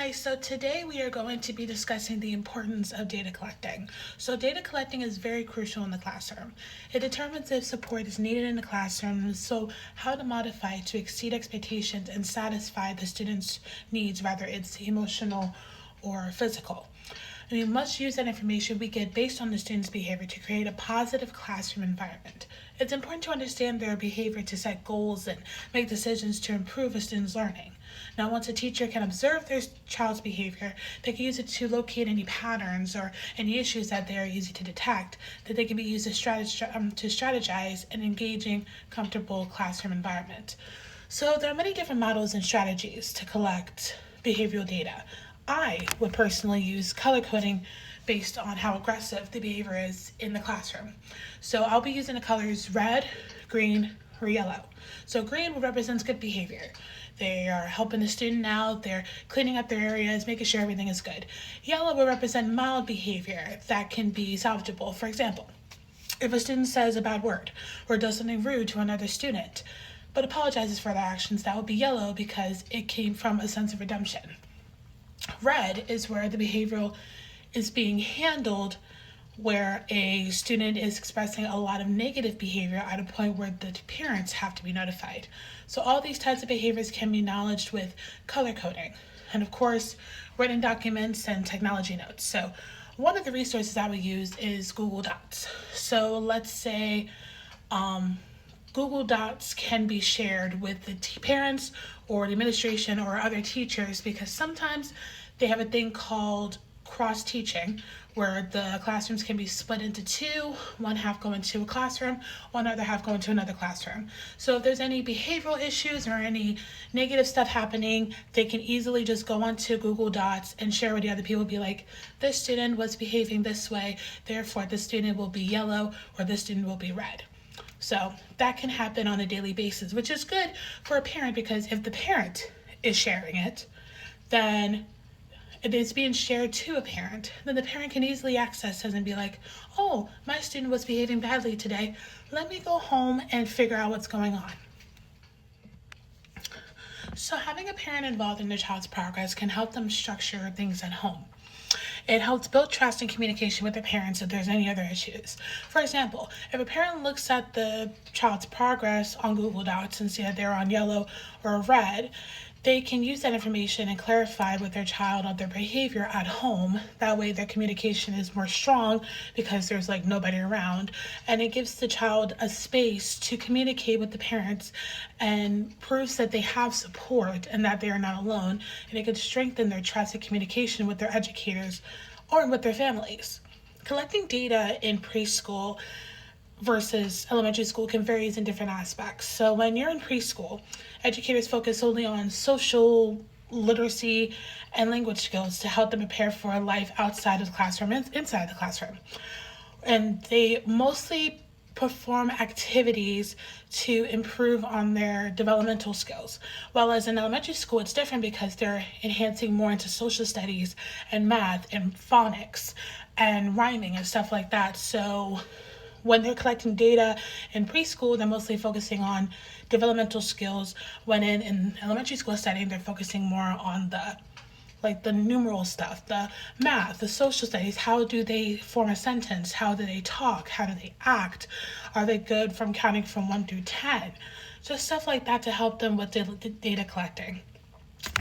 Hi, so today we are going to be discussing the importance of data collecting. So data collecting is very crucial in the classroom. It determines if support is needed in the classroom, so how to modify it to exceed expectations and satisfy the students' needs, whether it's emotional or physical. And we must use that information we get based on the student's behavior to create a positive classroom environment. It's important to understand their behavior to set goals and make decisions to improve a student's learning. Now, once a teacher can observe their child's behavior, they can use it to locate any patterns or any issues that they are easy to detect, that they can be used to strategize an engaging, comfortable classroom environment. So there are many different models and strategies to collect behavioral data. I would personally use color coding based on how aggressive the behavior is in the classroom. So I'll be using the colors red, green, or yellow. So green represents good behavior. They are helping the student out, they're cleaning up their areas, making sure everything is good. Yellow will represent mild behavior that can be salvageable. For example, if a student says a bad word or does something rude to another student, but apologizes for their actions, that would be yellow because it came from a sense of redemption. Red is where the behavioral is being handled, where a student is expressing a lot of negative behavior at a point where the parents have to be notified. So all these types of behaviors can be acknowledged with color coding. And of course, written documents and technology notes. So one of the resources that we use is Google Docs. So let's say Google Docs can be shared with the parents or the administration or other teachers, because sometimes they have a thing called cross teaching where the classrooms can be split into two, one half go into a classroom, one other half go into another classroom. So if there's any behavioral issues or any negative stuff happening, they can easily just go onto Google Docs and share with the other people, be like, this student was behaving this way, therefore this student will be yellow or this student will be red. So that can happen on a daily basis, which is good for a parent, because if the parent is sharing it, then it is being shared to a parent, then the parent can easily access it and be like, oh, my student was behaving badly today. Let me go home and figure out what's going on. So having a parent involved in their child's progress can help them structure things at home. It helps build trust and communication with their parents if there's any other issues. For example, if a parent looks at the child's progress on Google Docs and see that they're on yellow or red, they can use that information and clarify with their child on their behavior at home. That way their communication is more strong because there's like nobody around, and it gives the child a space to communicate with the parents and proves that they have support and that they are not alone, and it could strengthen their trust and communication with their educators or with their families. Collecting data in preschool versus elementary school can vary in different aspects. So when you're in preschool, educators focus only on social literacy and language skills to help them prepare for a life outside of the classroom and inside the classroom. And they mostly perform activities to improve on their developmental skills. While as in elementary school, it's different because they're enhancing more into social studies and math and phonics and rhyming and stuff like that. So when they're collecting data in preschool, they're mostly focusing on developmental skills. When in elementary school setting, they're focusing more on the numeral stuff, the math, the social studies. How do they form a sentence? How do they talk? How do they act? Are they good from counting from 1 through 10? Just stuff like that to help them with data collecting.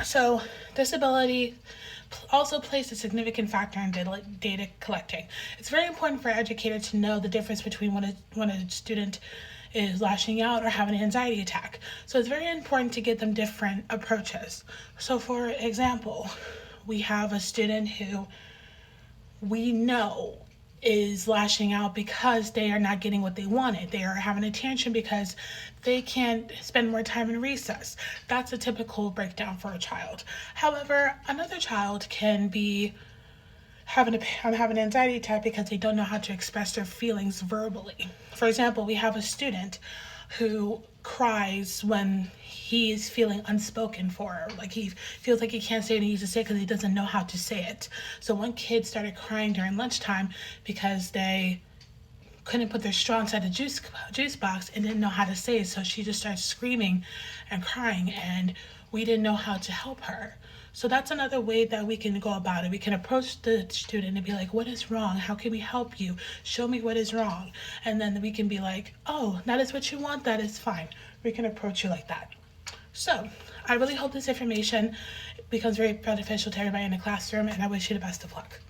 So disability also plays a significant factor in data collecting. It's very important for an educator to know the difference between when a student is lashing out or having an anxiety attack. So it's very important to get them different approaches. So for example, we have a student who we know is lashing out because they are not getting what they wanted. They are having a tantrum because they can't spend more time in recess. That's a typical breakdown for a child. However, another child can be having an anxiety attack because they don't know how to express their feelings verbally. For example, we have a student who cries when he is feeling unspoken for, like he feels like he can't say what he needs to say because he doesn't know how to say it. So one kid started crying during lunchtime because they couldn't put their straw inside the juice box and didn't know how to say it, so she just started screaming and crying, and we didn't know how to help her. So that's another way that we can go about it. We can approach the student and be like, what is wrong? How can we help you? Show me what is wrong. And then we can be like, oh, that is what you want? That is fine. We can approach you like that. So I really hope this information becomes very beneficial to everybody in the classroom, and I wish you the best of luck.